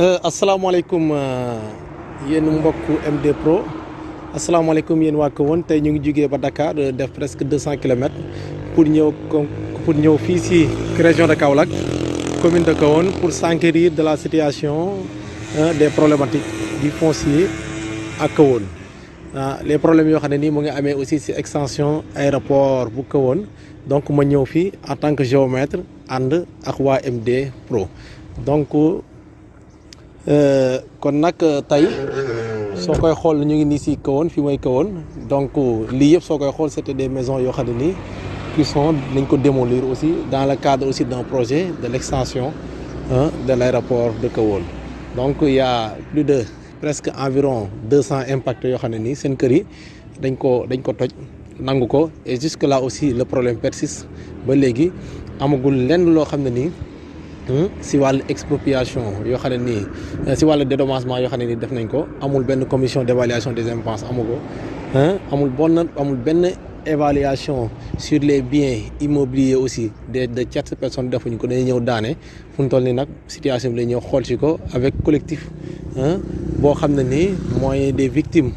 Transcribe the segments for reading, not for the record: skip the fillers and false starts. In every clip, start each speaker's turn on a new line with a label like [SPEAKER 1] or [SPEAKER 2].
[SPEAKER 1] asalaamaaleykum yéen mbokku MD Pro asalaamaaleykum yéen waa Kahone tey ñu ngi jugee ba Dakar def presque 200 kilomètres pour ñëw fii ci région de Kaolack commune de Kahone pour s'enquérir de la situation des problématiques du foncier à Kahone les problèmes yoo xam ne nii mu ngi amee aussi ci extension aéroport bu Kahone donc ma ñëw fii en tant que géomètre ànd ak waa MD Pro donc. kon nag tey soo koy xool ñu ngi nii si Kahone fii mooy Kahone donc lii yëpp soo koy xool c'était des maisons yoo xam ne nii qui sont nañ ko démolir aussi dans le cadre aussi d'un projet de l'extension de l'aéroport de Kahone donc il y a plus de presque environ 200 impacts yoo xam ne nii seen kër yi dañ ko toj nangu ko et jusque là aussi le problème persiste ba léegi amagul lenn loo xam ne nii si wàllu expropriation yoo xam ne nii si wàllu dédommagement yoo xam ne nii def nañ ko amul benn commission d'évaluation des impenses amu ko amul benn évaluation sur les biens immobiliers aussi de tierces personnes defuñ ko dañuy ñëw daane fu mu toll nii nag situation bi lay ñëw xool si ko avec collectif boo xam ne nii mooy des victimes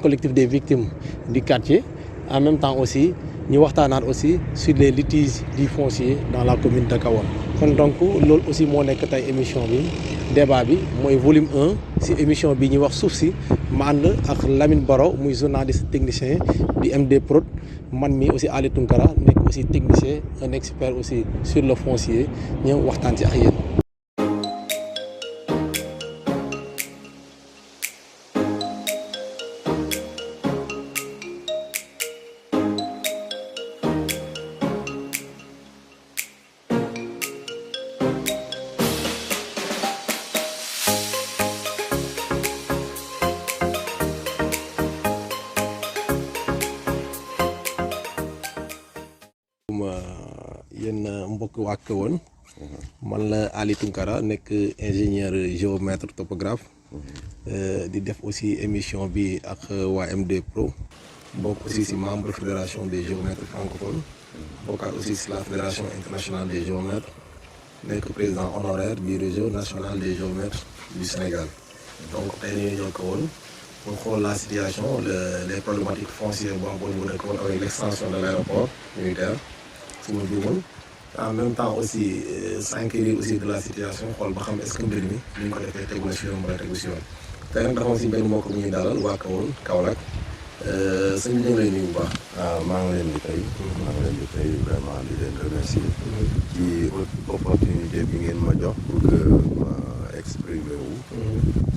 [SPEAKER 1] collectif des victimes du quartier en même temps aussi ñu waxtaanaat aussi sur les litiges du foncier dans la commune de Kahone kon donc loolu aussi moo nekk tey émission bi débat bi mooy volume 1 si émission bi ñuy wax suuf si ma ànd ak Lamine Baro muy journaliste technicien di MD Prod man mi aussi Ali Tunkara nekk aussi technicien un expert aussi sur le foncier ñëw waxtaan si ak yéen. yéen mbokk waa Kahone man la Ali Tunkara nekk ingénieur géomètre topographe di def aussi émission bi ak waa MD Pro bokk aussi ci membre fédération des géomètres francophones bokkaat aussi ci la fédération internationale des géomètres nekk président honoraire du réseau national des géomètres du Sénégal donc tey ñu ñëw Kahone pour xool la situation les problématiques foncières bu am au niveau de Kahone avec l'extension de l'aéroport militaire su ma juumal en même temps aussi s'enquérir aussi de la situation xool ba xam est-ce que mbir mi ni ñu ko defee tegu na si yoon wala tegu si yoon tey nag dafa si benn mbokk bu ñuy dalal waa Kahone Kaolack sëñ bi ñu ngi lay nuyu bu baax.
[SPEAKER 2] waaw maa ngi leen di fay vraiment di leen remercier ci opportunité bi ngeen ma jox pour que ma exprimer wu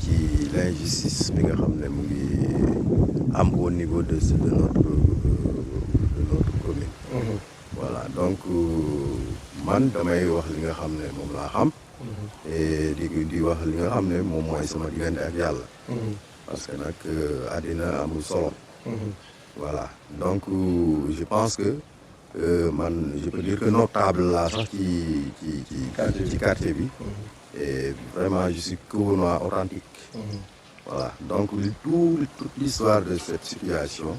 [SPEAKER 2] ci l'injustice bi nga xam ne mu ngi am au niveau de notre commune. Voilà donc man damay wax li nga xam ne moom laa xam et di wax li nga xam ne moom mooy sama diggante ak yàlla parce que nag àddina amul solo voilà donc je pense que man je peux dire que notable laa sax ci quartier bi et vraiment je suis Kahonois authentique voilà donc toute l'histoire de cette situation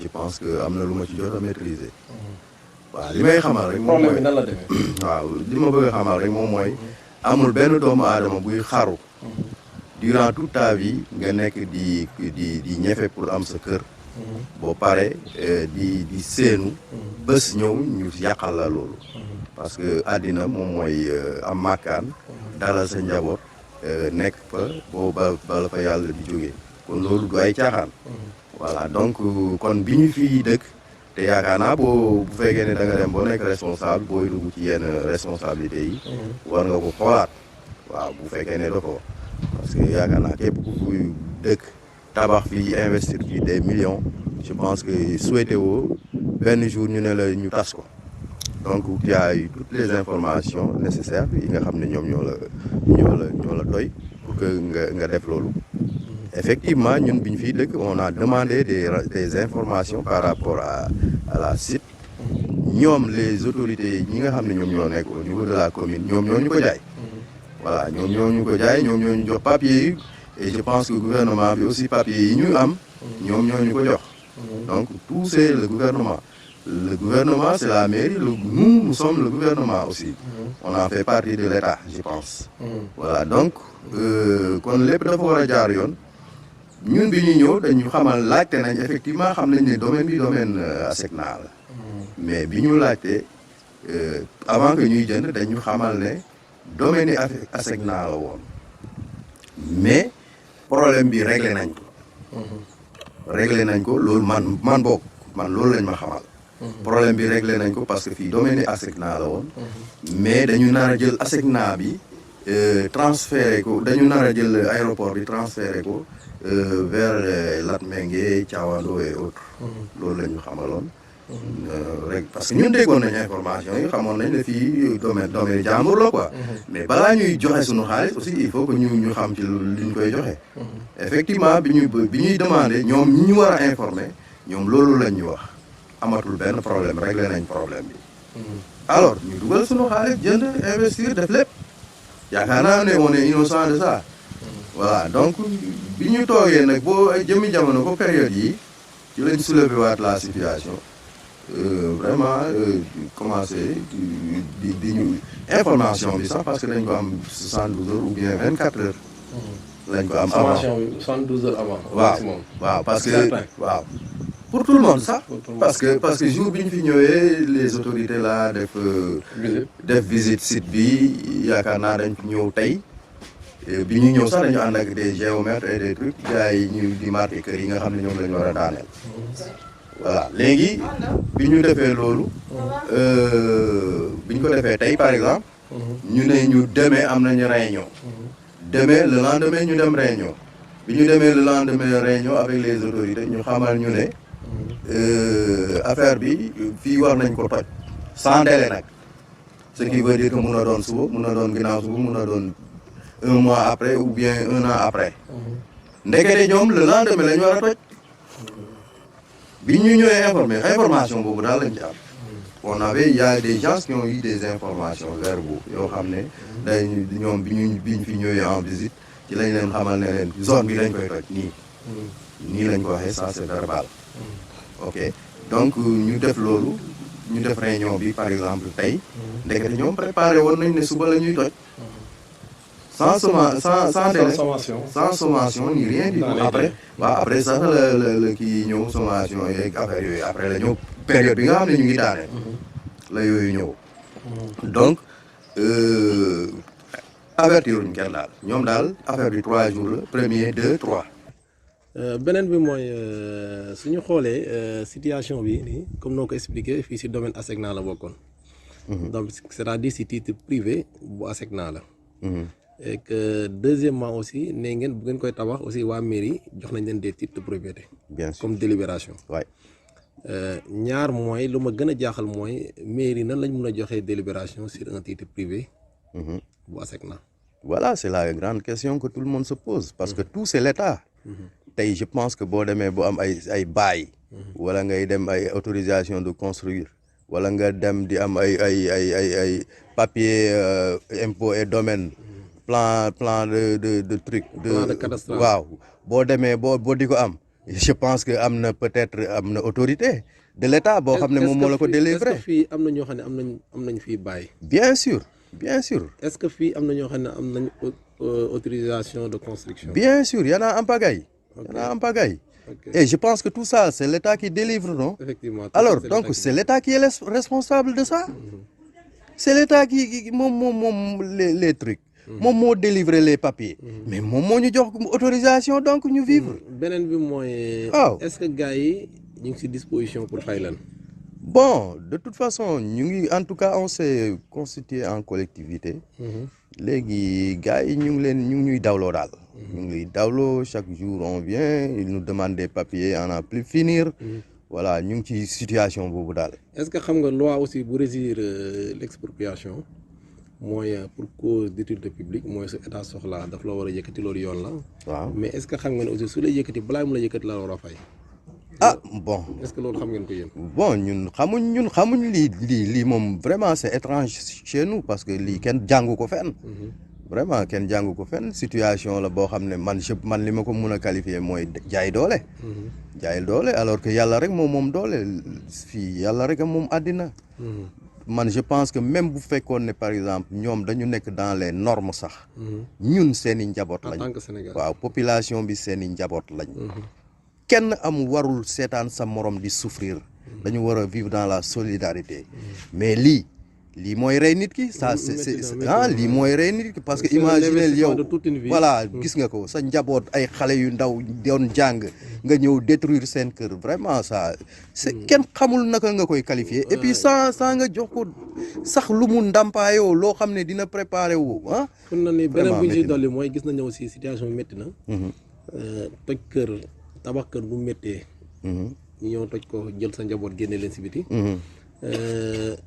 [SPEAKER 2] je pense que am na lu ma ci jot a maîtriser waaw li may xamal rek moom mooy
[SPEAKER 1] nan la demee.
[SPEAKER 2] waaw li ma bëgg a xamal rek moom mooy amul benn doomu aadama buy xaru durant toute ta vie nga nekk di ñefe pour am sa kër boo pare di seenu bés ñëw ñu yàqal la loolu parce que àddina moom mooy am màkkaan dalal sa njaboot nekk fa boo ba la fa yàlla di jógee kon loolu du ay caaxaan voilà donc kon bi ñu fii dëkk te yaakaar naa bu fekkee ne da nga dem boo nekk responsable booy dugg ci yenn responsabilité yi war nga ko xoolaat waaw bu fekkee ne dafoo parce que yaakaar naa képp ku fuy dëkk tabax fii investir fii des millions je pense que souhaité woo benn jour ñu ne la ñu tas ko donc tu as eu toutes les informations nécessaires yi nga xam ne ñoom ñoo la doy pour que nga def loolu effectivement ñun bi ñu fiy dëkk on a demandé des informations par rapport à la site ñoom les autorités ñi nga xam ne ñoom ñoo nekk au niveau de la commune ñoom ñoo ñu ko jaay voilà ñoom ñoo ñu ko jaay ñoom ñoo ñu jox papier yi et je pense que gouvernement bi aussi papier yi ñu am ñoom ñoo ñu ko jox donc tout c'est le gouvernement le gouvernement c'est la mairie, nous sommes le gouvernement aussi. On en fait partie de l'État, je pense. Voilà, donc kon lépp dafa war a jaar yoon ñun bi ñuy ñëw dañu xamal laajte nañ effectivement xam nañ ne domaine bi domaine ASECNA la mais bi ñu laajte avant que ñuy jënd dañu xamal ne domaine yi ASECNA la woon mais problème bi réglé nañ ko. réglé nañ ko loolu man bokk man loolu lañ ma xamal. problème bi réglé nañ ko parce que fii domaine yi ASECNA la woon. mais dañu nar a jël ASECNA bi transféré ko dañu nar a jël aéroport bi transféré ko vers Latmingué Thiawando et autres. loolu la ñu xamaloon. rek parce que ñun déggoon nañu information yi xamoon nañ ne fii domaine jàmbur la quoi. mais balaa ñuy joxe suñu xaalis aussi il faut que ñu xam ci li ñu koy joxe. effectivement bi ñuy demandé ñoom ñi ñu war a informer ñoom loolu lañ ñu wax amatul benn problème réglé nañ problème bi. alors ñu dugal suñu xaalis jënd investir def lépp yaakaar naa ne on est innocent de ça. voilà donc bi ñu toogee nag boo jëmi jamono ko période yi ci lañ soulever waat la situation. Vraiment commencé di ñu information bi sax parce que dañ ko am 72 heures ou bien 24 heures. lañ ko am avant
[SPEAKER 1] information bi 72 heures avant.
[SPEAKER 2] waaw parce que waaw pour tout le monde sax. parce que jour bi ñu fi ñëwee les autorités là def visite site bi yaakaar naa dañ fi ñëw tey bi ñu ñëw sax dañu ànd ak des géomètres et des trucs gars yi ñu di marqué kër yi nga xam ne ñoom la ñu war a daaneel. voilà léegi bi ñu defee loolu bi ñu ko defee tey par exemple ñu ne ñu demee am nañu réunion demee le lendemain ñu dem réunion bi ñu demee le lendemain réunion avec les autorités ñu xamal ñu ne affaire bi fii war nañ ko toj sans délai nag ce qui veut dire que mun na doon suba mun na doon ginnaaw suba mun na doon 1 mois après ou bien 1 an après ndekete ñoom le lendemain la ñu war a toj bi ñu ñëwee information boobu daal lañ ci am on avait il y a des gens qui ont eu des informations verbaux yoo xam ne dañu ñoom bi ñu fi ñëwee en visite ci lañ leen xamal ne leen zone bi lañ koy toj nii lañ ko waxee ça c'est verbal ok donc ñu def loolu ñu def réunion bi par exemple tey ndekete ñoom préparé woon nañ ne suba la ñuy toj sans sommation ni rien du tout après après sax la kii ñëw sommation yeeg affaire yooyu après la ñëw période bi nga xam ne ñu ngi daane la yooyu ñëw donc avertiruñ kenn daal ñoom daal affaire bi 3 jours la premier 2 3
[SPEAKER 1] beneen bi mooy suñu xoolee situation bi nii comme noo ko expliqué fii si domaine ASECNA la bokkoon donc c'est-à-dire si titre privé bu ASECNA la et que deuxièmement aussi ne ngeen bu ngeen koy tabax aussi waa mairie jox nañ leen des titres de propriété.
[SPEAKER 2] bien sûr
[SPEAKER 1] comme délibération.
[SPEAKER 2] waay
[SPEAKER 1] ñaar mooy lu ma gën a jaaxal mooy mairie nan lañ mun a joxee délibération sur un titre privé. bu ASECNA.
[SPEAKER 2] voilà c'est la grande question que tout le monde se pose parce que tout c'est l'État. tey je pense que boo demee bu am ay bail. wala ngay dem ay autorisation de construire. wala nga dem di am ay papier impôt et domaine. plan de truc
[SPEAKER 1] de catastrophe
[SPEAKER 2] waaw boo demee boo di ko am je pense que am na peut-être am na autorité de l'État boo xam ne moom moo la ko délivrer.
[SPEAKER 1] est-ce que fii am na ñoo xam ne am nañ fii bàyyi.
[SPEAKER 2] bien sûr est-ce
[SPEAKER 1] que fii am na ñoo xam ne am nañ autorisation de construction.
[SPEAKER 2] bien sûr y en a en pagaille. y en a en pagaille. Et je pense que tout ça c'est l'État qui délivre, non?
[SPEAKER 1] Effectivement.
[SPEAKER 2] Alors donc c'est l'État qui est responsable de ça. C'est l'État qui les trucs. moom moo délivrer les papiers. mais moom moo ñu jox autorisation donc ñu vivre.
[SPEAKER 1] beneen bi mooy.
[SPEAKER 2] waaw
[SPEAKER 1] est-ce que gars yi ñu ngi ci disposition pour fay leen.
[SPEAKER 2] bon de toute façon ñu ngi en tout cas on s'est constitué en collectivité. léegi gars yi ñu ngi ñuy dawloo daal. ñu ngi dawloo chaque jour on vient ils nous demandent des papiers on a plus finir. voilà ñu ngi ci situation boobu daal.
[SPEAKER 1] est-ce que xam nga loi aussi bu régir l'expropriation. mooy pour cause d'utilité publique mooy su état soxlaa daf la war a yëkkati loolu yoon la.
[SPEAKER 2] waaw
[SPEAKER 1] mais est-ce que xam ngeen aussi su la yëkkati balaa mu la yëkkati la war a fay.
[SPEAKER 2] bon.
[SPEAKER 1] est-ce que loolu xam ngeen ko yéen.
[SPEAKER 2] bon ñun xamuñ lii moom vraiment c'est étrange chez nous parce que lii kenn jàngu ko fenn. vraiment kenn jàngu ko fenn situation la boo xam ne man li ma ko mun a qualifier mooy jaay doole. jaay doole alors que yàlla rek moom doole fii yàlla rek moom àddina. man je pense que même bu fekkoon ne par exemple ñoom dañu nekk dans les normes sax. ñun seen i njaboot lañ.
[SPEAKER 1] en tant que Sénégal
[SPEAKER 2] waaw population bi seen i njaboot lañ. kenn warul seetaan sa morom di souffrir. dañu war a vivre dans la solidarité. mais lii mooy rey nit ki ça lii mooy rey nit ki parce que imaginez yow voilà gis nga ko sa njaboot ay xale yu ndaw doon jàng nga ñëw détruire seen kër vraiment ça c'est kenn xamul naka nga koy qualifier et puis sans nga jox ko sax lu mu ndàmpaayoo loo xam ne dina préparer wu ah.
[SPEAKER 1] kon na ni beneen bu ñu si dolli mooy gis nañu aussi situation métti na. toj kër tabax kër bu méttee. ñu ñëw toj ko jël sa njaboot génne leen si biti.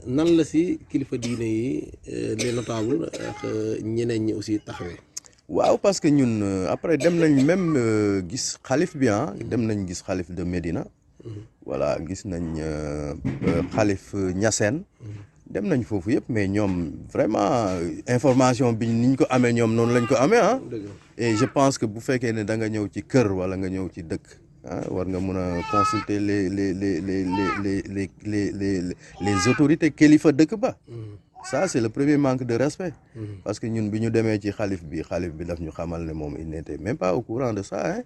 [SPEAKER 1] nan la si kilifa diine yi les notables ak ñeneen ñi aussi taxawee.
[SPEAKER 2] waaw parce que ñun après dem nañ même gis xalif bi dem nañ gis xalif de Médina. voilà gis nañ xalif Niassène. dem nañ foofu yëpp mais ñoom vraiment information bi niñ ko amee ñoom noonu lañ ko amee et je pense que bu fekkee ne da nga ñëw ci kër wala nga ñëw ci dëkk. war nga mun a consulter les autorités kilifa dëkk ba. ça c'est le premier manque de respect. parce que ñun bi ñu demee ci xalif bi daf ñu xamal ne moom il n'était même pas au courant de ça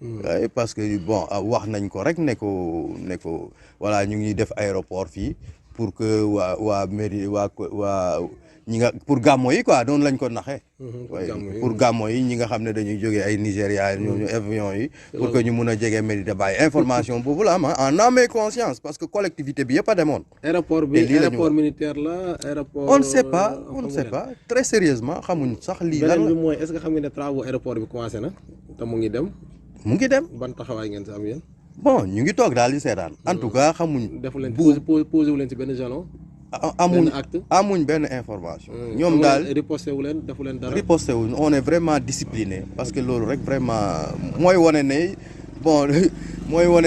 [SPEAKER 2] waaye parce que bon wax nañ ko rek ne ko voilà ñu ngi def aéroport fii pour que waa mairie waa ñi nga pour gàmmo yi quoi noonu lañ ko naxee. pour gàmmo yi ñi nga xam ne dañuy jógee ay Nigéria ñooñu avion yi. pour que ñu mun a jege Médina Baye information boobu la am en âme et conscience parce que collectivité bi yëpp a demoon.
[SPEAKER 1] aéroport militaire la aéroport.
[SPEAKER 2] on ne sait pas très sérieusement xamuñ sax lii lan la.
[SPEAKER 1] beneen bi mooy est-ce que xam nga ne travaux aéroport bi commencé na te mu ngi dem.
[SPEAKER 2] ban
[SPEAKER 1] taxawaay ngeen si am yéen.
[SPEAKER 2] bon ñu ngi toog daal di seetaan en tout cas xamuñ.
[SPEAKER 1] defu leen posé wu leen si benn jalon.
[SPEAKER 2] amuñ benn information. ñoom daal
[SPEAKER 1] riposté wu leen defu leen dara.
[SPEAKER 2] riposté wu on est vraiment discipliné parce que loolu rek vraiment mooy wane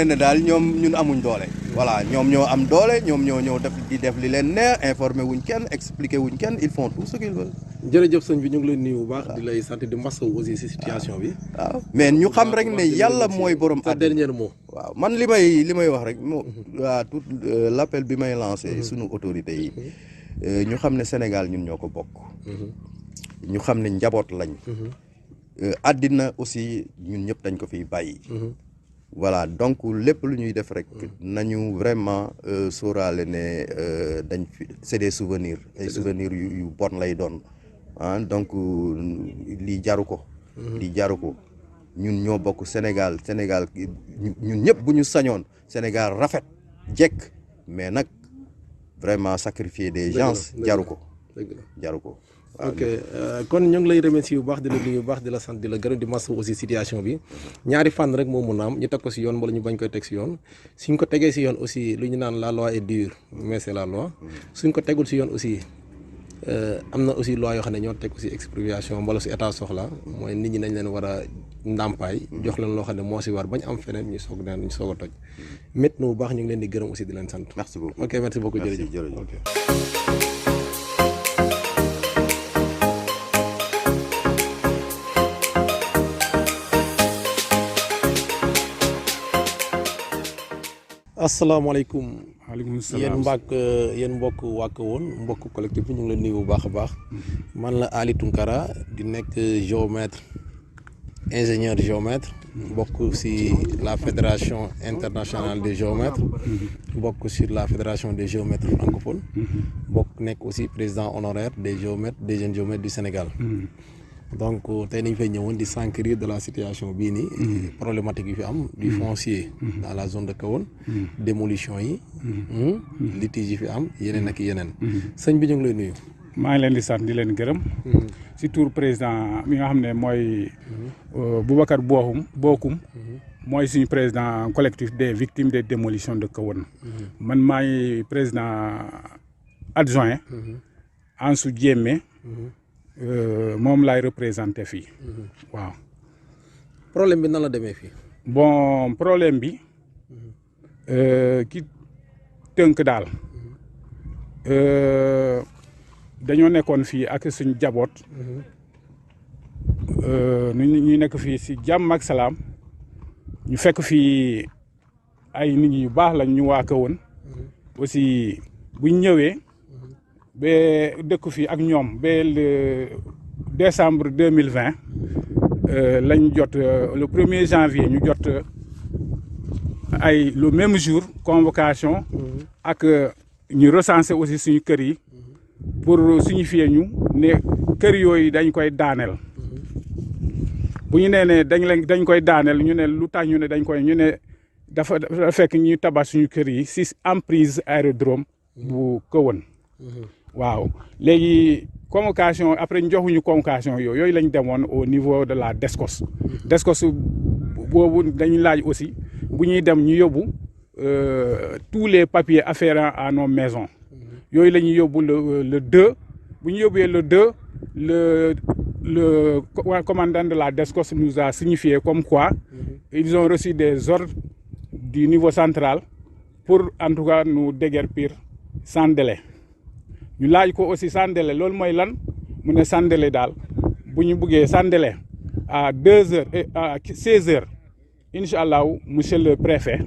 [SPEAKER 2] ne daal ñun amuñ doole. voilà ñoom ñoo am doole ñoom ñoo ñëw def li leen neex informé wuñ kenn expliqué wuñ kenn ils font tout ce qu'ils veulent.
[SPEAKER 1] jërëjëf sëñ bi ñu ngi lay nuyu bu baax. di lay sant di masawu aussi si situation bi.
[SPEAKER 2] waaw mais ñu xam rek ne yàlla mooy borom.
[SPEAKER 1] sa dernier mot.
[SPEAKER 2] waaw man li may wax rek tout l'appel bi may lancé sunu autorités yi. ñu xam ne Sénégal ñun ñoo ko bokk. ñu xam ne njaboot lañ. àddina aussi ñun ñëpp dañ ko fiy bàyyi. voilà donc lépp lu ñuy def rek nañu vraiment sóoraale ne c'est des souvenirs ay souvenirs yu bon lay doon donc lii jaru ko ñun ñoo bokk Sénégal ñun ñëpp bu ñu sañoon Sénégal rafet jekk mais nag vraiment sacrifier des gens jaru ko
[SPEAKER 1] ok kon ñu ngi lay remercier bu baax di la nuyu bu baax di la sant di la gërëm di masawu aussi situation bi ñaari fànn rek moo mun a am ñu teg ko si yoon wala ñu bañ koy teg si yoon suñ ko tegee si yoon aussi lu ñu naan la loi est dure mais c'est la loi suñ ko tegul si yoon aussi am na aussi loi yoo xam ne ñoo teg aussi expropriation wala su état soxla mooy nit ñi nañ leen war a ndàmpaay jox leen loo xam ne moo si war bañ am feneen ñu soog a toj métti na bu baax ñu ngi leen di gërëm aussi di leen sant.
[SPEAKER 2] merci beaucoup
[SPEAKER 1] ok merci beaucoup jërëjëf. asalaamaaleykum.
[SPEAKER 3] waaleykum salaam
[SPEAKER 1] yéen mbokk wàkk woon mbokk collectif bi ñu ngi leen nuyu bu baax a baax. man la Ali Tunkara di nekk géomètre ingénieur géomètre. bokk ci la fédération internationale des géomètres. bokk sur la fédération des géomètres francophones. bokk nekk aussi président honoraire des géomètres des jeunes géomètres du Sénégal. donc tey nañ fay ñëwoon di s'enquérir de la situation bii nii problématique yi fi am du foncier dans la zone de Kahone démolition yi litige yi fi am yeneen ak yeneen sëñ bi ñu ngi lay nuyu.
[SPEAKER 3] maa ngi leen di sant di leen gërëm ci tour président mi nga xam ne mooy Boubacar Bokoum mooy suñu président collectif des victimes des démolitions de Kahone man maay président adjoint Ansou Diémé moom laay représenté fii waaw.
[SPEAKER 1] problème bi nan la demee fii.
[SPEAKER 3] bon problème bi ki tënk daal dañoo nekkoon fii ak suñ jaboot ñu nekk fii si jàmm ak salaam ñu fekk fii ay nit yu baax lañ ñu waa Kahone aussi buñ ñëwee ba dëkk fii ak ñoom ba le décembre 2020 lañ jot le 1er janvier ñu jot ay le même jour convocation ak ñu recenser aussi suñu kër yi pour signifier ñu ne kër yooyu dañ koy daaneel bu ñu nee ne dañ koy daaneel ñu ne lu tax ñu ne dañ koy ñu ne dafa fekk ñuy tabax suñu kër yi si emprise aérodrome bu Kahone waaw léegi convocation après ñu joxuñu convocation yooyu lañ demoon au niveau de la DSCOS boobu dañuy laaj aussi bu ñuy dem ñu yóbbu tous les papiers afférents à nos maisons yooyu la ñuy yóbbu le 2 bu ñu yóbbee le 2 le commandant de la DSCOS nous a signifié comme quoi ils ont reçu des ordres du niveau central pour en tout cas nous déguerpir sans délai ñu laaj ko aussi sans délai loolu mooy lan mu ne sans délai daal bu ñu buggee sans délai à 2 heures et à 16 heures incha allah monsieur le préfet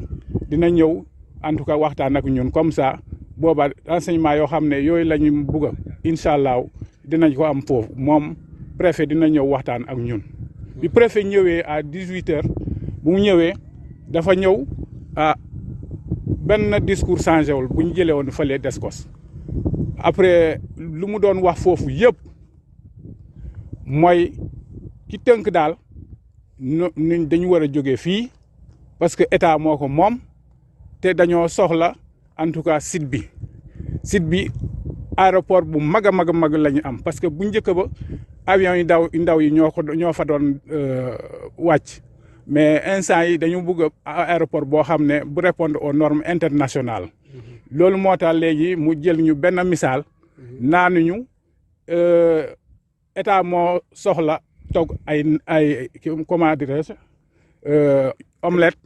[SPEAKER 3] dina ñëw en tout cas waxtaan ak ñun comme ça booba renseignement yoo xam ne yooyu la ñu bugg a incha allah dinañ ko am foofu moom préfet dina ñëw waxtaan ak ñun. bi préfet ñëwee à 18 heures bu mu ñëwee dafa ñëw benn discours changé wul bu ñu jëlee woon fële DSCOS après lu mu doon wax foofu yëpp mooy ki tënk daal ñun dañu war a jógee fii parce que état moo ko moom te dañoo soxla en tout cas site bi aéroport bu mag a mag la ñu am parce que bu njëkk ba avion yi ndaw yi ñoo fa doon wàcc mais instant yi dañu bëgg aéroport boo xam ne bu répondre aux normes internationales loolu moo tax léegi mu jël ñu benn misaal naanuñu état moo soxla togg ay comment dirais-je omelette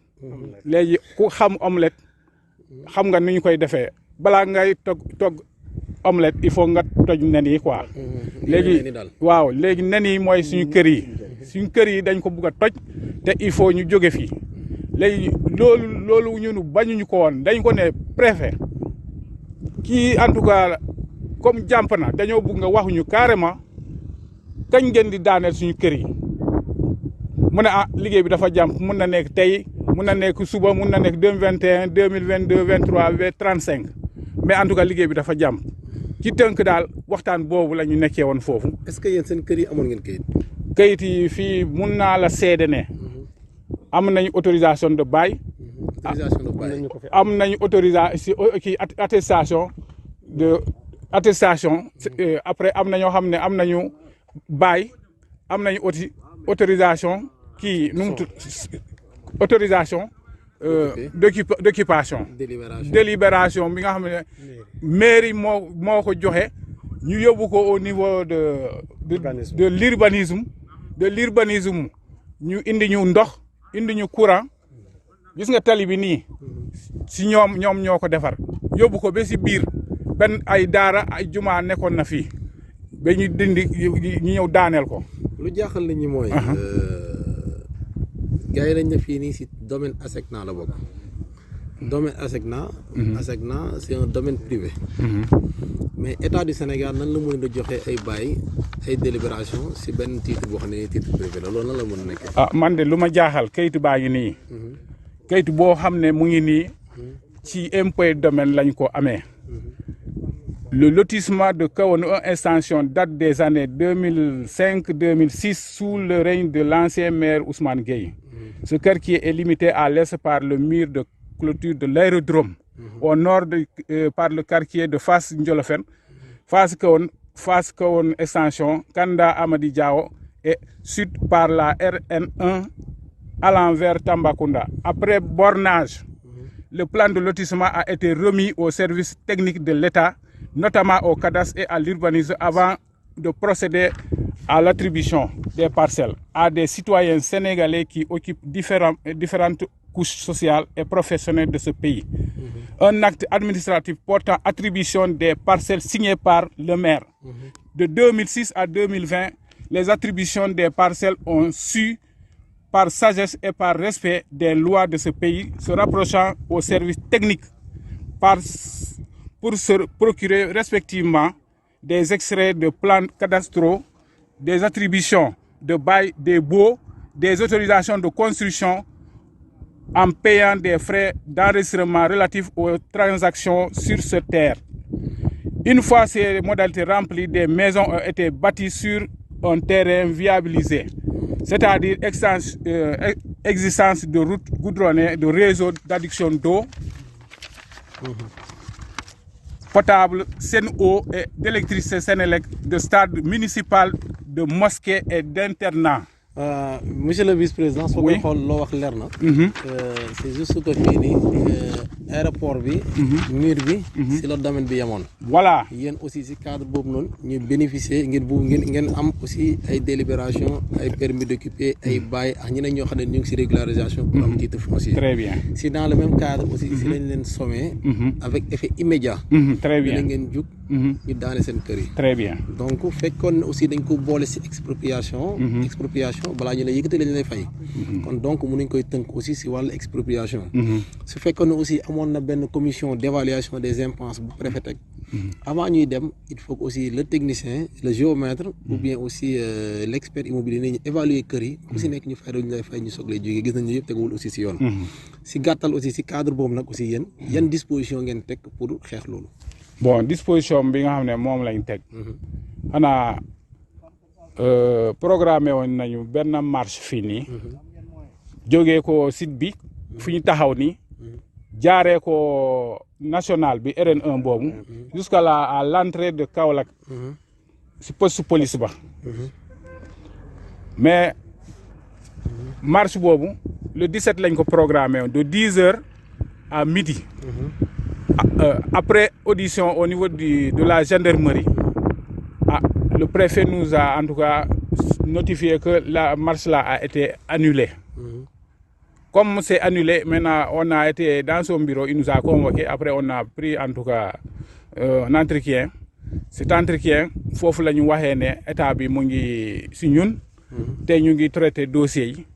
[SPEAKER 3] léegi ku xam omelette xam nga ni ñu koy defee balaa ngay togg omelette il faut nga toj nen yi quoi léegi waaw léegi nen yi mooy suñu kër yi dañ ko bugg a toj te il faut ñu jóge fii léegi loolu ñunu bañuñu ko woon dañ ko ne préfet kii en tout cas comme jàmp na dañoo bugg nga waxuñu carrément kañ ngeen di daaneel suñu kër yi mu ne liggéey bi dafa jàmp mun na nekk tey mun na nekk suba mun na nekk 2021 2022 23 35 mais en tout cas liggéey bi dafa jàmp ci tënk daal waxtaan boobu la ñu nekkee woon foofu.
[SPEAKER 1] est-ce que yéen seen kër yi amoon ngeen kayit.
[SPEAKER 3] kayit yi fii mun naa la seede ne am nañu autorisation de bail. am nañu autorisation kii attestation après am na ñoo xam ne am nañu bail am nañu autorisation kii nu mu tudd autorisation d'occupation délibération bi nga xam ne mairie moo ko joxe ñu yóbbu ko au niveau de l'urbanisme ñu indi ñu ndox indi ñu courant gis nga tali bi nii si ñoom ñoo ko defar yóbbu ko ba si biir benn ay daara ay jumaa nekkoon na fii ba ñu dindi ñu ñëw daaneel ko.
[SPEAKER 1] lu jaaxal nit ñi mooy. gars yi dañ ne fii nii si domaine ASECNA la bokk. domaine ASECNA. ASECNA c'est un domaine privé. mais état du Sénégal nan la mën a joxe ay bail ay délibération si benn titre boo xam ne titre privé la loolu nan la mën a nekk.
[SPEAKER 3] man de lu ma jaaxal kayitu baa ngi nii. kayitu boo xam ne mu ngi nii. ci impôt domaine lañ ko amee. Le lotissement de Kahone 1 extension date des années 2005-2006 sous le règne de l'ancien maire Ousmane Gueye. Ce quartier est limité à l'est par le mur de clôture de l'aérodrome, au nord par le quartier de Fass Ndiolofène, Fass Kahone extension Kanda Amady Diao et sud par la RN1 allant vers Tambacounda. Après bornage, le plan de lotissement a été remis au service technique de l'État, notamment au cadastre et à l'urbanisme, avant de procéder à l'attribution des parcelles à des citoyens sénégalais qui occupent différentes couches sociales et professionnelles de ce pays. Un acte administratif portant attribution des parcelles signé par le maire. De 2006 à 2020, les attributions des parcelles ont su, par sagesse et par respect des lois de ce pays, se rapprochant aux services techniques pour se procurer respectivement des extraits de plans cadastraux, des attributions de bail des baux, des autorisations de construction en payant des frais d'enregistrement relatifs aux transactions sur cette terre. Une fois ces modalités remplies, des maisons ont été bâties sur un terrain viabilisé, c'est-à-dire existence de routes goudronnées, de réseaux d'adduction d'eau potable, Sen'Eau et d'électricité Senelec, de stade municipal, de mosquées et d'internats.
[SPEAKER 1] Monsieur le vice-président, soo koy xool loo wax leer na. C'est juste que fii nii aéroport bi. mur bi. si la domaine bi yemoon.
[SPEAKER 3] Voilà.
[SPEAKER 1] yéen aussi si cadre boobu noonu ñu bénéficier ngeen am aussi ay délibération ay permis d'occuper ay bail ak ñeneen ñoo xam ne ñu ngi si régularisation. pour am titre foncier.
[SPEAKER 3] Très bien.
[SPEAKER 1] si dans le même cadre aussi si lañ leen sommé. avec effet immédiat.
[SPEAKER 3] Très bien.
[SPEAKER 1] dina ngeen jug. ñu daane seen kër yi.
[SPEAKER 3] Très bien.
[SPEAKER 1] donc fekkoon aussi dañ ko boole si expropriation. balaa ñu lay yëkkati lañ lay fay. kon donc mënuñ koy tënk aussi si wàllu expropriation. su fekkoon ne aussi amoon na benn commission d'évaluation des impenses bu préfet teg. avant ñuy dem il faut que aussi le technicien le géomètre. ou bien aussi l'expert immobilier nañu évaluer kër yi. ku si nekk ñu fay dañu lay fay ñu soog lay jógee gis nañu yëpp teguwul aussi si yoon. si gàttal aussi si cadre boobu nag aussi yéen yan disposition ngeen teg pour xeex loolu.
[SPEAKER 3] bon disposition bi nga xam ne moom lañ teg. xanaa programmé woon nañu benn marche fii nii. jógee ko site bi fi ñu taxaw nii. jaaree ko national bi RN1 boobu. jusqu'à à l'entrée de Kaolack. si poste police ba. mais marche boobu le 17 lañ ko programmé woon de 10h à midi. Après audition au niveau de la gendarmerie, le préfet nous a en tout cas notifié que la marche là a été annulée. Comme c'est annulé, maintenant on a été dans son bureau, il nous a convoqué. Après on a pris en tout cas un entretien. Cet entretien, il faut que nous sachions que l'État si ñun te ñu ngi traité dossier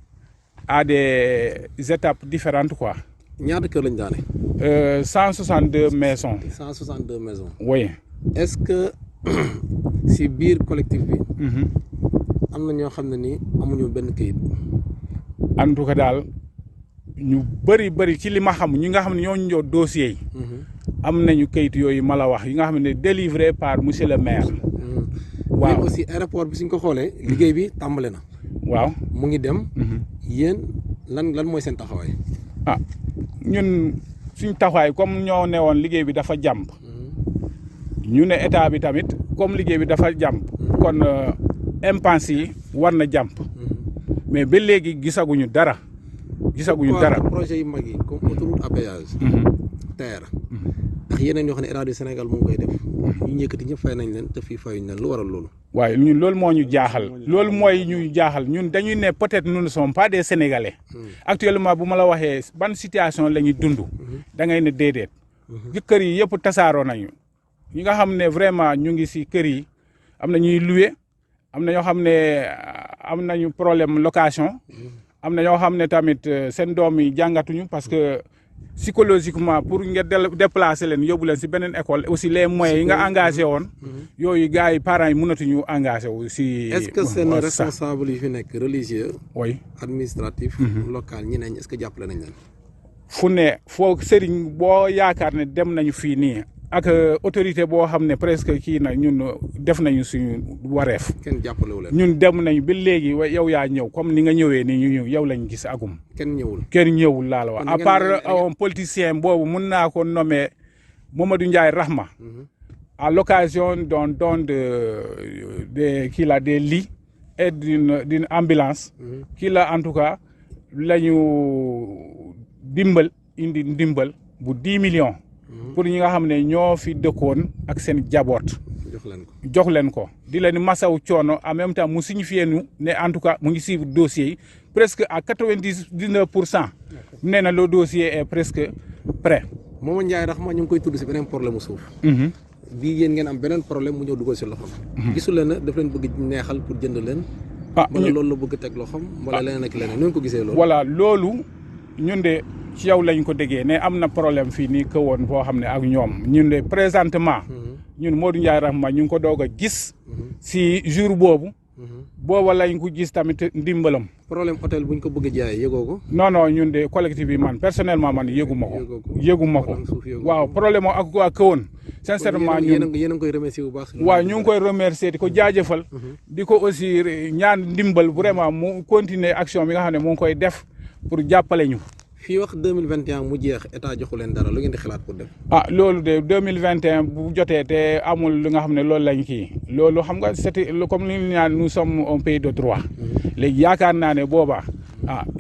[SPEAKER 3] à des étapes différentes quoi.
[SPEAKER 1] ñaata kër lañ daane.
[SPEAKER 3] 162 maisons.
[SPEAKER 1] 162 maisons.
[SPEAKER 3] Oui.
[SPEAKER 1] Est-ce que si biir collectif bi. am na ñoo xam ne ni amuñu benn kayit.
[SPEAKER 3] en tout cas daal ñu bëri ci li ma xam ñi nga xam ne ñoo ñu jox dossiers yi. am nañu kayit yooyu ma la wax yi nga xam ne délivré par monsieur le maire.
[SPEAKER 1] waaw mais aussi aéroport bi suñ ko xoolee. liggéey bi tàmbale na.
[SPEAKER 3] waaw
[SPEAKER 1] mu ngi dem. yéen lan mooy seen taxawaay.
[SPEAKER 3] ñun suñ taxawaay comme ñoo ne woon liggéey bi dafa jàmp. ñu ne état bi tamit comme liggéey bi dafa jàmp. kon impense yi war na jàmp. mais ba léegi gisaguñu dara.
[SPEAKER 1] projet yu mag yi comme autoroute à péage. TER. ak yeneen yoo xam ne État du Sénégal mu ngi koy def. ñu yëkkati ñëpp fay nañ leen te fii fayuñ leen lu waral loolu.
[SPEAKER 3] waaye ñun loolu moo ñu jaaxal. loolu mooy ñu jaaxal ñun dañuy ne peut-être nous ne sommes pas des Sénégalais. actuellement bu ma la waxee ban situation la ñuy dund. da ngay ne déedéet. kër yi yëpp tasaaroo nañu. ñi nga xam ne vraiment ñu ngi si kër yi am na ñuy louer am na ñoo xam ne am nañu problème location. am na ñoo xam ne tamit seen doom yi jàngatuñu parce que psychologiquement pour nga déplacer leen yóbbu leen si beneen école aussi les moyens yi nga engagé woon. yooyu gars yi parents yi mënatuñu engagé wu si.
[SPEAKER 1] est-ce que seen responsable yi fi nekk religieux.
[SPEAKER 3] oui
[SPEAKER 1] administratif. local ñeneen ñi est-ce que jàppale nañ leen.
[SPEAKER 3] fu ne foo sëriñ boo yaakaar ne dem nañu fii nii ak autorité boo xam ne presque kii na ñun def nañu suñu wareef.
[SPEAKER 1] kenn jàppalewu leen.
[SPEAKER 3] ñun dem nañu ba léegi yow yaa ñëw comme ni nga ñëwee nii ñu ñëw yow lañ gis agum.
[SPEAKER 1] kenn
[SPEAKER 3] ñëwul laa la wax à part un politicien boobu mun naa ko nommer Mamadou Ndiaye Rahma. à l'occasion d'un don de kii la des lits et d'une ambulance. kii la en tout cas la ñu indi ndimbal bu 10 millions. pour ñi nga xam ne ñoo fi dëkkoon ak seen jaboot. jox leen ko di leen masaw coono en même temps mu signifié nu ne en tout cas mu ngi suivre dossier yi presque à 99%. nee na le dossier est presque prêt.
[SPEAKER 1] Mamadou Ndiaye Rahma ñu ngi koy tudd si beneen problème mu suuf. bii yéen ngeen am beneen problème mu ñëw dugal si loxoom. gisul leen ne daf leen bëgg neexal pour jënd leen. wala loolu la bëgg teg loxoom. wala leneen ak leneen nu ko gisee loolu.
[SPEAKER 3] voilà loolu ñun de ci yow lañ ko déggee ne am na problème fii nii que woon boo xam ne ak ñoom ñun de présentement. ñun Modou Ndiaye Rahma ñu ngi ko doog a gis. si jour boobu. booba lañ ko gis tamit ndimbalam.
[SPEAKER 1] problème hôtel buñ ko bëgg a jaayee yëgoo ko.
[SPEAKER 3] non non ñun de collectif bi man personnellement man yëguma ko. waaw problème ak waa Kahone. sincèrement ñun
[SPEAKER 1] yéen a ngi koy remercier bu baax.
[SPEAKER 3] waaw ñu ngi koy remercier di ko jaajëfal. di ko aussi ñaan ndimbal vraiment mu continuer action bi nga xam ne mu ngi koy def pour jàppale ñu.
[SPEAKER 1] fii wax 2021 mu jeex état joxu leen dara lu ngeen di xalaat pour def.
[SPEAKER 3] loolu de 2021 bu jotee te amul li nga xam ne loolu lañ kii loolu xam nga c'était comme li ñu naan nous sommes un pays de droit. léegi yaakaar naa ne boobaa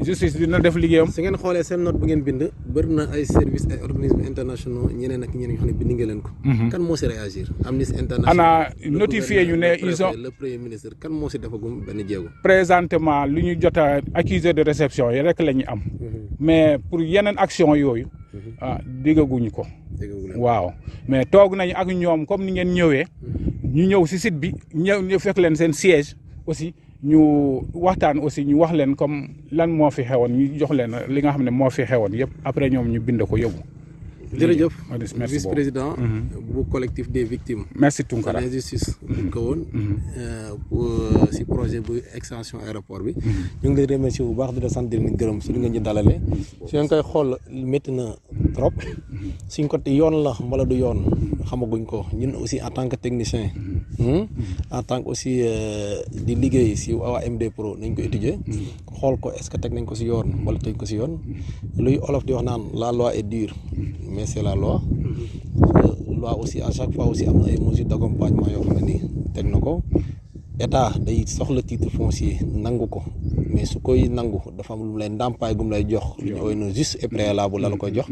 [SPEAKER 3] justice dina def liggéeyam.
[SPEAKER 1] su ngeen xoolee seen note bu ngeen bind bëri na ay services ay organismes internationaux ñeneen ak ñeneen yoo xam ne bind ngeen leen ko. kan moo si réagir Amnesty International.
[SPEAKER 3] ana notifié ñu ne ils ont
[SPEAKER 1] le premier ministre kan moo si defagum benn jéego.
[SPEAKER 3] présentement lu ñu jot a accusé de réception yi rek la ñu am. mais pour yeneen action yooyu. diggaguñ ko. waaw mais toog nañ ak ñoom comme ni ngeen ñëwee. ñu ñëw si site bi ñëw fekk leen seen siège aussi. ñu waxtaan aussi ñu wax leen comme lan moo fi xewoon ñu jox leen li nga xam ne moo fi xewoon yëpp après ñoom ñu bind ko yóbbu.
[SPEAKER 1] jërëjëf vice-président bu collectif des victimes.
[SPEAKER 3] merci Tunkara
[SPEAKER 1] de l'injustice bu Kahone si projet bu extension aéroport bi. ñu ngi lay remercier bu baax di la sant di leen gërëm si li nga ñu dalalee. su ngeen koy xool métti na trop suñ ko yoon la mbala du yoon xamaguñ ko ñun aussi en tant que technicien. en tant que aussi di liggéey si waa MD Pro nañ ko étudier. xool ko est-ce que teg nañ ko si yoon wala teg ko si yoon luy olof di wax naan la loi est dure. mais c'est la loi. Loi aussi à chaque fois aussi am na ay mesures d'accompagnement yoo xam ne nii teg na ko état day soxla titre foncier nangu ko mais su koy nangu dafa am lu mu lay ndàmpaay gu mu lay jox lu ñu ooy na juste et préalable la koy jox.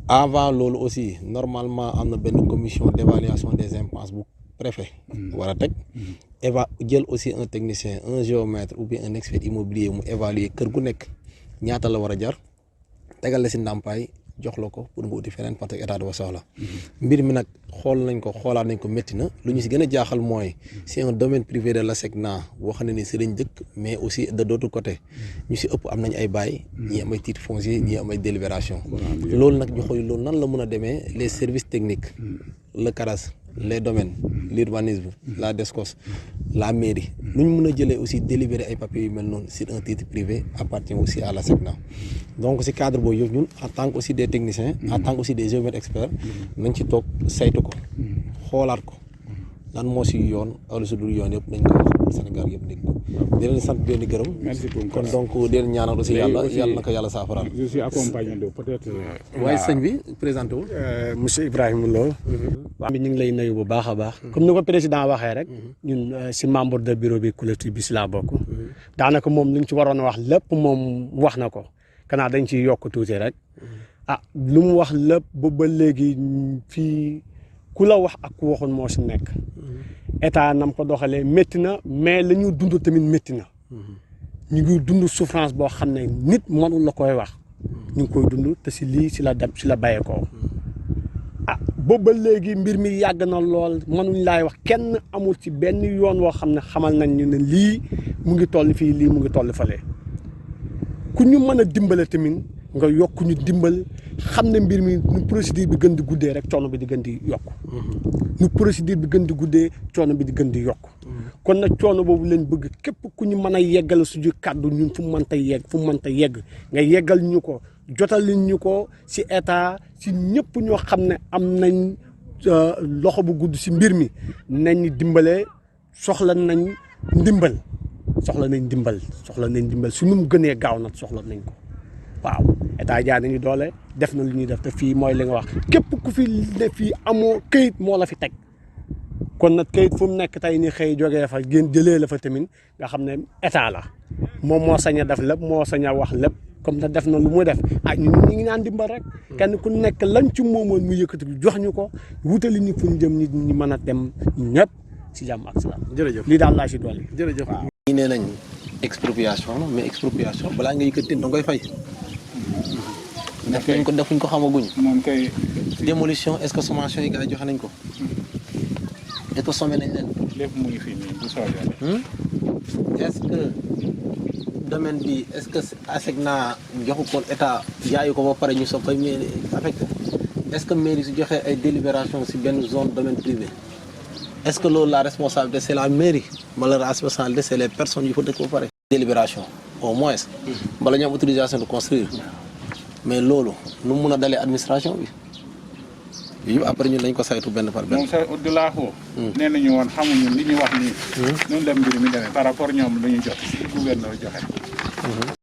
[SPEAKER 1] avant loolu aussi normalement am na benn commission d'évaluation des impasses bu préfet war a teg jël aussi un technicien un géomètre ou bien un expert immobilier mu évaluer kër gu nekk ñaata la war a jar tegal la si ndàmpaay jox la ko pour nga uti feneen parce que état dafa soxla. mbir mi nag xool nañ ko xoolaat nañ ko métti na lu ñu si gën a jaaxal mooy c'est un domaine privé de l'ASECNA boo xam ne ni si lañ dëkk mais aussi de d'autre côté ñu si ëpp am nañ ay bail ñii am ay titre foncier ñii am ay délibération loolu nag ñu xool loolu nan la mën a demee les services techniques le CARAS les domaines l'urbanisme la DSCOS la mairie nu ñu mën a jëlee aussi délibéré ay papiers yu mel noonu sur un titre privé appartient aussi à l'ASECNA donc si cadre boobu yëpp ñun en tant que aussi des techniciens en tant que aussi des géomètres experts nañ ci toog saytu ko xoolaat ko lan moo si yoon wala su dul yoon yëpp nañ ko wax pour Sénégal yëpp dégg ko di leen sant di leen gërëm kon donc di leen ñaanal aussi yàlla na ko yàlla saafaraal.
[SPEAKER 3] je suis accompagné de peut-être.
[SPEAKER 1] waaye sëñ bi présenté wul.
[SPEAKER 4] monsieur Ibrahima Lo. waaw ñu ngi lay nuyu bu baax a baax. comme ni ko président waxee rek. ñun si membre de bureau bi collectif bi si laa bokk. daanaka moom li ñu ci waroon a wax lépp moom wax na ko. kanaa dañ ciy yokk tuuti rek. lu mu wax lépp ba léegi fii ku la wax ak ku waxoon moo si nekk. état nam ko doxalee métti na mais la ñu dund tamit métti na. ñu ngi dund souffrance boo xam ne nit mënul la koy wax. ñu ngi koy dund te si lii si la dem si la bàyyeekoo. boobu ba léegi mbir mi yàgg na lool mënuñ laay wax kenn amul ci benn yoon woo xam ne xamal nañ ñu ne lii mu ngi toll fii lii mu ngi toll fale. ku ñu mën a dimbale tamit nga yokk ñu dimbal xam ne mbir mi nu procédure bi gën di guddee rek coono bi di gën di yokk. nu procédure bi gën di guddee coono bi di gën di yokk. kon nag coono boobu lañ bëgg képp ku ñu mën a yeggal suñu kàddu ñun fu mu mënta yegg nga yeggal ñu ko jotal ñu ko ci état ci ñëpp ñoo xam ne am nañ loxo bu gudd ci mbir mi nañ dimbale soxla nañ ndimbal su nu mu gënee gaaw nag soxla nañ ko waaw état jaay nañu doole def na lu ñuy def te fii mooy li nga wax képp ku fi ne fii amoo këyit moo la fi teg kon nag këyit fu mu nekk tey ni xëy jógee fa gën jëlee la fa tamit nga xam ne état la moom moo sañ a def lépp moo sañ a wax lépp comme te def na lu muy def ñun ñu ngi naan dimbal rek kenn ku nekk lañ ci moomoon mu yëkkati jox ñu ko wutali ñu fu ñu jëm nit ñi mën a dem ñëpp si jàmm ak salaam.
[SPEAKER 1] jërëjëf
[SPEAKER 4] lii daal laa si dolli.
[SPEAKER 1] jërëjëf ñi nee nañ expropriation la mais expropriation balaa nga yëkkati da nga koy fay def nañ ko defuñ ko xamaguñ.
[SPEAKER 3] moom kay.
[SPEAKER 1] démolition est-ce que sommation yi gars yi joxe nañ ko. est-ce que sommé nañ leen.
[SPEAKER 3] lépp mu ngi fii nii bu soobee.
[SPEAKER 1] est-ce que domaine bi est-ce que ASECNA joxu ko état jaayu ko ba pare ñu soog koy mairie affecté est-ce que mairie su joxee ay délibération si benn zone domaine privé est-ce que loolu la responsabilité c'est la mairie wala la responsabilité c'est les personnes yu fa dëkk ba pare. délibération au moins. bala ñu am autorisation de construire mais loolu nu mu mun a dalee administration bi. yëpp après ñun dañ ko saytu benn par benn.
[SPEAKER 3] moom sa au-delà foofu. nee nañu woon xamuñu li ñuy wax nii. noonu la mbir mi demee par rapport ñoom lu ñu jot si gouverneur joxe.